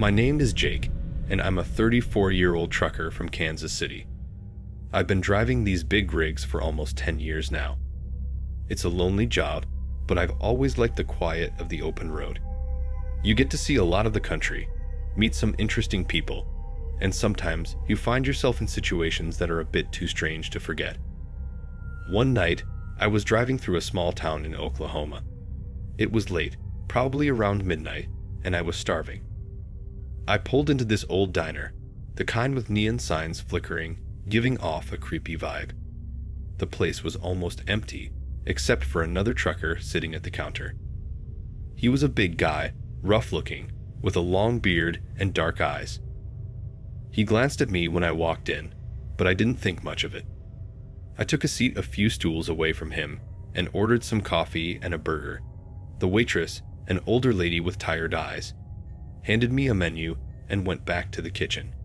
My name is Jake, and I'm a 34-year-old trucker from Kansas City. I've been driving these big rigs for almost 10 years now. It's a lonely job, but I've always liked the quiet of the open road. You get to see a lot of the country, meet some interesting people, and sometimes you find yourself in situations that are a bit too strange to forget. One night, I was driving through a small town in Oklahoma. It was late, probably around midnight, and I was starving. I pulled into this old diner, the kind with neon signs flickering, giving off a creepy vibe. The place was almost empty, except for another trucker sitting at the counter. He was a big guy, rough-looking, with a long beard and dark eyes. He glanced at me when I walked in, but I didn't think much of it. I took a seat a few stools away from him and ordered some coffee and a burger. The waitress, an older lady with tired eyes, handed me a menu and went back to the kitchen.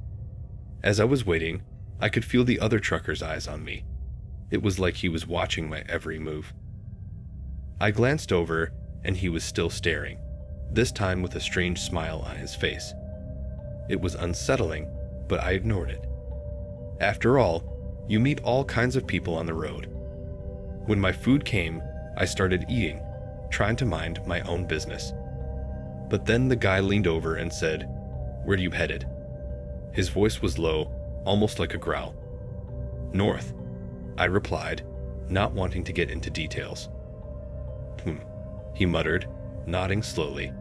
As I was waiting, I could feel the other trucker's eyes on me. It was like he was watching my every move. I glanced over, and he was still staring, this time with a strange smile on his face. It was unsettling, but I ignored it. After all, you meet all kinds of people on the road. When my food came, I started eating, trying to mind my own business. But then the guy leaned over and said, "Where are you headed?" His voice was low, almost like a growl. "North," I replied, not wanting to get into details. He muttered, nodding slowly.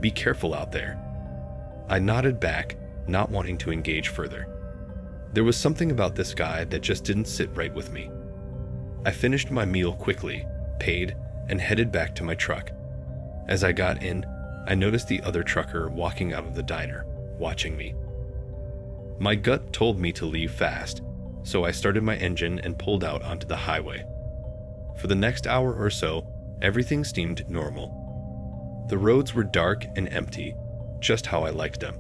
"Be careful out there." I nodded back, not wanting to engage further. There was something about this guy that just didn't sit right with me. I finished my meal quickly, paid, and headed back to my truck. As I got in, I noticed the other trucker walking out of the diner, watching me. My gut told me to leave fast, so I started my engine and pulled out onto the highway. For the next hour or so, everything seemed normal. The roads were dark and empty, just how I liked them.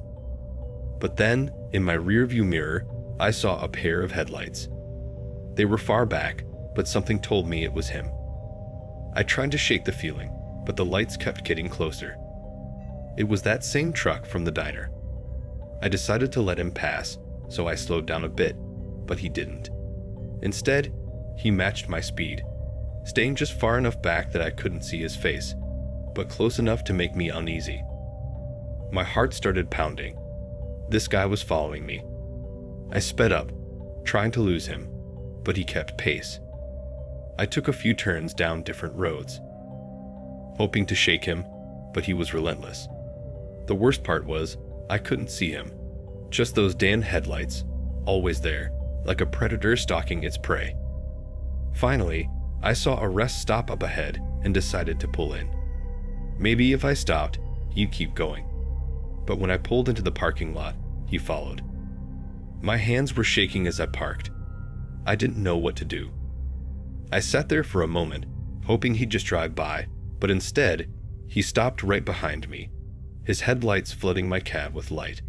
But then, in my rearview mirror, I saw a pair of headlights. They were far back, but something told me it was him. I tried to shake the feeling, but the lights kept getting closer. It was that same truck from the diner. I decided to let him pass, so I slowed down a bit, but he didn't. Instead, he matched my speed, staying just far enough back that I couldn't see his face, but close enough to make me uneasy. My heart started pounding. This guy was following me. I sped up, trying to lose him, but he kept pace. I took a few turns down different roads, hoping to shake him, but he was relentless. The worst part was, I couldn't see him. Just those damn headlights, always there, like a predator stalking its prey. Finally, I saw a rest stop up ahead and decided to pull in. Maybe if I stopped, he'd keep going. But when I pulled into the parking lot, he followed. My hands were shaking as I parked. I didn't know what to do. I sat there for a moment, hoping he'd just drive by, but instead, he stopped right behind me, his headlights flooding my cab with light.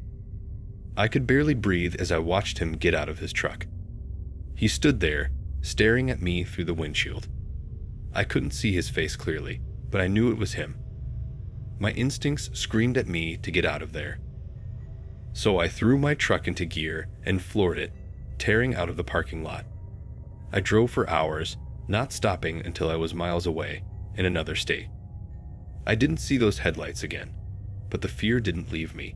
I could barely breathe as I watched him get out of his truck. He stood there, staring at me through the windshield. I couldn't see his face clearly, but I knew it was him. My instincts screamed at me to get out of there. So I threw my truck into gear and floored it, tearing out of the parking lot. I drove for hours, not stopping until I was miles away, in another state. I didn't see those headlights again, but the fear didn't leave me.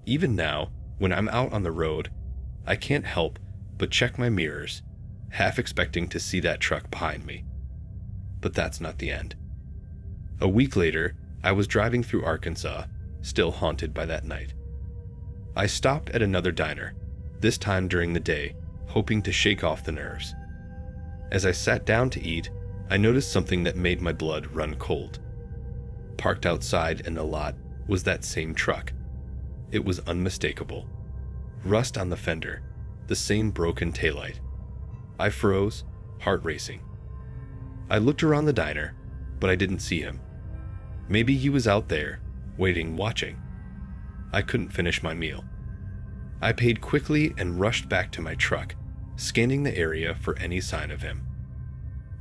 Even now, when I'm out on the road, I can't help but check my mirrors, half expecting to see that truck behind me. But that's not the end. A week later, I was driving through Arkansas, still haunted by that night. I stopped at another diner, this time during the day, hoping to shake off the nerves. As I sat down to eat, I noticed something that made my blood run cold. Parked outside in the lot was that same truck. It was unmistakable. Rust on the fender, the same broken taillight. I froze, heart racing. I looked around the diner, but I didn't see him. Maybe he was out there, waiting, watching. I couldn't finish my meal. I paid quickly and rushed back to my truck, scanning the area for any sign of him.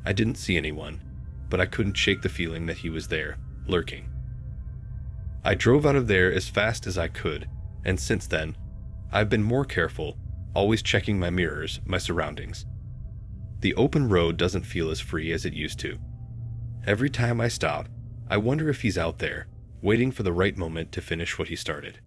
I didn't see anyone, but I couldn't shake the feeling that he was there, lurking. I drove out of there as fast as I could, and since then, I've been more careful, always checking my mirrors, my surroundings. The open road doesn't feel as free as it used to. Every time I stop, I wonder if he's out there, waiting for the right moment to finish what he started.